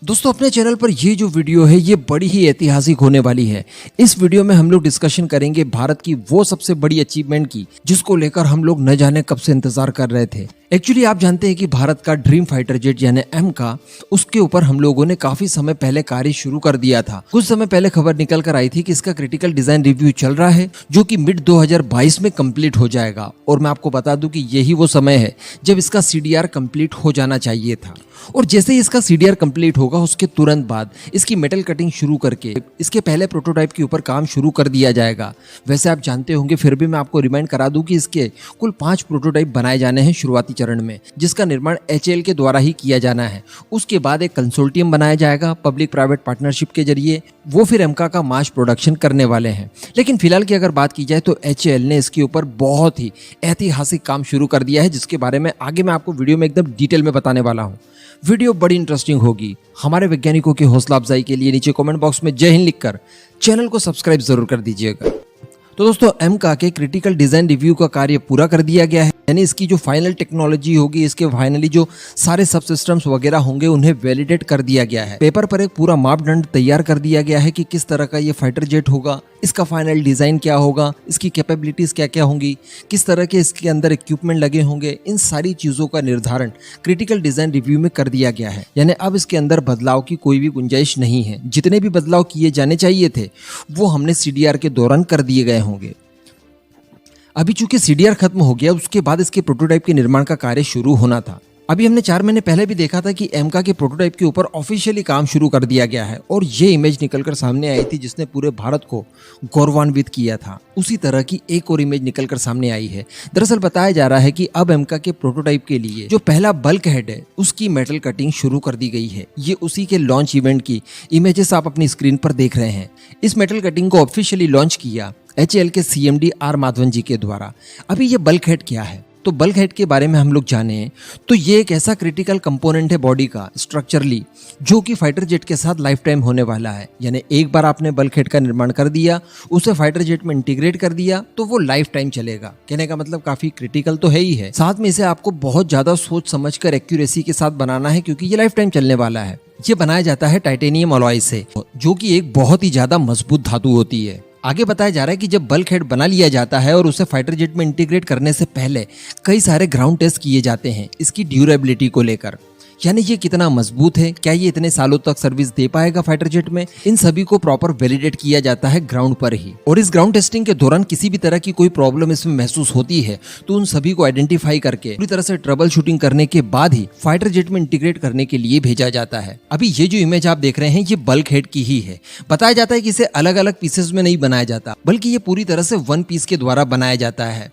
दोस्तों अपने चैनल पर ये जो वीडियो है ये बड़ी ही ऐतिहासिक होने वाली है। इस वीडियो में हम लोग डिस्कशन करेंगे भारत की वो सबसे बड़ी अचीवमेंट की जिसको लेकर हम लोग न जाने कब से इंतजार कर रहे थे। एक्चुअली आप जानते हैं कि भारत का ड्रीम फाइटर जेट यानी एम का उसके ऊपर हम लोगों ने काफी समय पहले कार्य शुरू कर दिया था। कुछ समय पहले खबर निकल कर आई थी कि इसका क्रिटिकल डिजाइन रिव्यू चल रहा है जो कि मिड 2022 में कंप्लीट हो जाएगा। और मैं आपको बता दूं कि यही वो समय है जब इसका सीडीआर कंप्लीट हो जाना चाहिए था। और जैसे ही इसका सीडीआर कंप्लीट होगा उसके तुरंत बाद इसकी मेटल कटिंग शुरू करके इसके पहले प्रोटोटाइप के ऊपर काम शुरू कर दिया जाएगा। वैसे आप जानते होंगे, फिर भी मैं आपको रिमाइंड करा दूं कि इसके कुल 5 प्रोटोटाइप बनाए जाने हैं शुरुआती चरण में, जिसका निर्माण HAL के द्वारा ही किया जाना है। उसके बाद एक कंसोर्टियम बनाया जाएगा पब्लिक प्राइवेट पार्टनरशिप के जरिए, वो फिर एमका का मास प्रोडक्शन करने वाले हैं। लेकिन फिलहाल की अगर बात की जाए तो HAL ने इसके ऊपर बहुत ही ऐतिहासिक काम शुरू कर दिया है, जिसके बारे में आगे मैं आपको वीडियो में एकदम डिटेल में बताने वाला हूँ। वीडियो बड़ी इंटरेस्टिंग होगी। हमारे वैज्ञानिकों की हौसला अफजाई के लिए नीचे कमेंट बॉक्स में जय हिंद लिखकर चैनल को सब्सक्राइब जरूर कर दीजिएगा। तो दोस्तों एमका के क्रिटिकल डिजाइन रिव्यू का कार्य पूरा कर दिया गया है, यानी इसकी जो फाइनल टेक्नोलॉजी होगी, इसके फाइनली जो सारे सब सिस्टम्स वगैरह होंगे उन्हें वैलिडेट कर दिया गया है। पेपर पर एक पूरा मापदंड तैयार कर दिया गया है कि किस तरह का ये फाइटर जेट होगा, इसका फाइनल डिजाइन क्या होगा, इसकी कैपेबिलिटीज क्या क्या होंगी, किस तरह के इसके अंदर इक्विपमेंट लगे होंगे। इन सारी चीजों का निर्धारण क्रिटिकल डिजाइन रिव्यू में कर दिया गया है। यानी अब इसके अंदर बदलाव की कोई भी गुंजाइश नहीं है। जितने भी बदलाव किए जाने चाहिए थे वो हमने सीडीआर के दौरान कर दिए गए होंगे। अभी चूंकि सीडीआर खत्म हो गया, उसके बाद इसके प्रोटोटाइप के निर्माण का कार्य शुरू होना था। अभी हमने 4 महीने पहले भी देखा था कि एमका के प्रोटोटाइप के ऊपर ऑफिशियली काम शुरू कर दिया गया है और ये इमेज निकलकर सामने आई थी जिसने पूरे भारत को गौरवान्वित किया था। उसी तरह की एक और इमेज निकलकर सामने आई है। दरअसल बताया जा रहा है कि अब एमका के प्रोटोटाइप के लिए जो पहला बल्क हेड है उसकी मेटल कटिंग शुरू कर दी गई है। ये उसी के लॉन्च इवेंट की इमेजेस आप अपनी स्क्रीन पर देख रहे हैं। इस मेटल कटिंग को ऑफिशियली लॉन्च किया HAL के CMD आर माधवन जी के द्वारा। अभी ये बल्क हेड क्या है, तो बल्क हेड के बारे में हम लोग जाने तो ये एक ऐसा क्रिटिकल कंपोनेंट है बॉडी का स्ट्रक्चरली जो कि फाइटर जेट के साथ लाइफ टाइम होने वाला है। यानी एक बार आपने बल्क हेड का निर्माण कर दिया, उसे फाइटर जेट में इंटीग्रेट कर दिया तो वो लाइफ टाइम चलेगा। कहने का मतलब काफी क्रिटिकल तो है ही है, साथ में इसे आपको बहुत ज्यादा सोच समझकर एक्यूरेसी के साथ बनाना है क्योंकि ये लाइफ टाइम चलने वाला है। ये बनाया जाता है टाइटेनियम अलॉय से, जो कि एक बहुत ही ज्यादा मजबूत धातु होती है। आगे बताया जा रहा है कि जब बल्क हेड बना लिया जाता है और उसे फाइटर जेट में इंटीग्रेट करने से पहले कई सारे ग्राउंड टेस्ट किए जाते हैं इसकी ड्यूरेबिलिटी को लेकर। यानी ये कितना मजबूत है, क्या ये इतने सालों तक सर्विस दे पाएगा फाइटर जेट में, इन सभी को प्रॉपर वैलिडेट किया जाता है ग्राउंड पर ही। और इस ग्राउंड टेस्टिंग के दौरान किसी भी तरह की कोई प्रॉब्लम इसमें महसूस होती है तो उन सभी को आइडेंटिफाई करके पूरी तरह से ट्रबल शूटिंग करने के बाद ही फाइटर जेट में इंटीग्रेट करने के लिए भेजा जाता है। अभी ये जो इमेज आप देख रहे हैं ये बल्क हेड की ही है। बताया जाता है कि इसे अलग अलग पीसेस में नहीं बनाया जाता, बल्कि ये पूरी तरह से वन पीस के द्वारा बनाया जाता है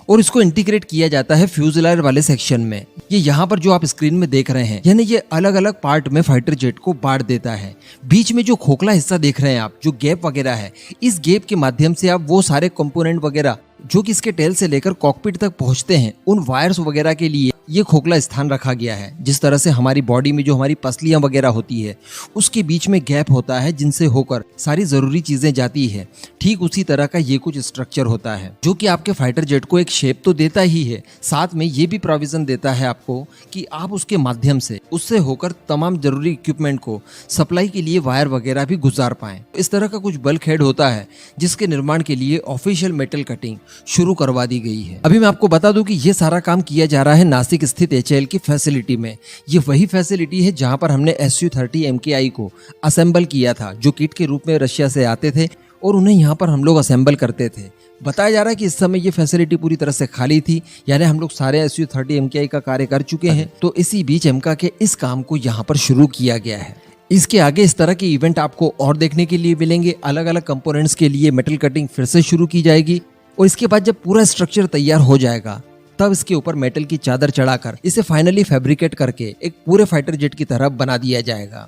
और इसको इंटीग्रेट किया जाता है फ्यूजलायर वाले सेक्शन में। ये यहाँ पर जो आप स्क्रीन में देख रहे हैं, यानी ये अलग अलग पार्ट में फाइटर जेट को बांट देता है। बीच में जो खोखला हिस्सा देख रहे हैं आप, जो गैप वगैरह है, इस गैप के माध्यम से आप वो सारे कंपोनेंट वगैरह जो कि इसके टेल से लेकर कॉकपिट तक पहुंचते हैं, उन वायर्स वगैरह के लिए ये खोखला स्थान रखा गया है। जिस तरह से हमारी बॉडी में जो हमारी पसलियां वगैरह होती है उसके बीच में गैप होता है जिनसे होकर सारी जरूरी चीजें जाती है, ठीक उसी तरह का ये कुछ स्ट्रक्चर होता है जो कि आपके फाइटर जेट को एक शेप तो देता ही है, साथ में ये भी प्रोविजन देता है आपको कि आप उसके माध्यम से उससे होकर तमाम जरूरी इक्विपमेंट को सप्लाई के लिए वायर वगैरह भी गुजार पाए। इस तरह का कुछ बल्क हेड होता है जिसके निर्माण के लिए ऑफिशियल मेटल कटिंग शुरू करवा दी गई है। अभी मैं आपको बता दूं कि ये सारा काम किया जा रहा है नासिक स्थित HAL की फैसिलिटी में। ये वही फैसिलिटी है जहां पर हमने Su-30 MKI को असेंबल किया था, जो किट के रूप में रशिया से आते थे और उन्हें यहाँ पर हम लोग असेंबल करते थे। बताया जा रहा है कि इस समय ये फैसिलिटी पूरी तरह से खाली थी, यानी हम लोग सारे Su-30 MKI का कार्य कर चुके हैं। तो इसी बीच एमका के इस काम को यहाँ पर शुरू किया गया है। इसके आगे इस तरह के इवेंट आपको और देखने के लिए मिलेंगे। अलग अलग कंपोनेंट्स के लिए मेटल कटिंग फिर से शुरू की जाएगी और इसके बाद जब पूरा स्ट्रक्चर तैयार हो जाएगा तब इसके ऊपर मेटल की चादर चढ़ाकर इसे फाइनली फैब्रिकेट करके एक पूरे फाइटर जेट की तरह बना दिया जाएगा।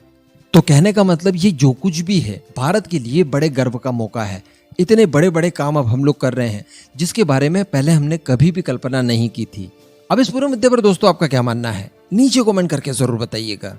तो कहने का मतलब ये जो कुछ भी है भारत के लिए बड़े गर्व का मौका है। इतने बड़े बड़े काम अब हम लोग कर रहे हैं जिसके बारे में पहले हमने कभी भी कल्पना नहीं की थी। अब इस पूरे मुद्दे पर दोस्तों आपका क्या मानना है, नीचे कमेंट करके जरूर बताइएगा।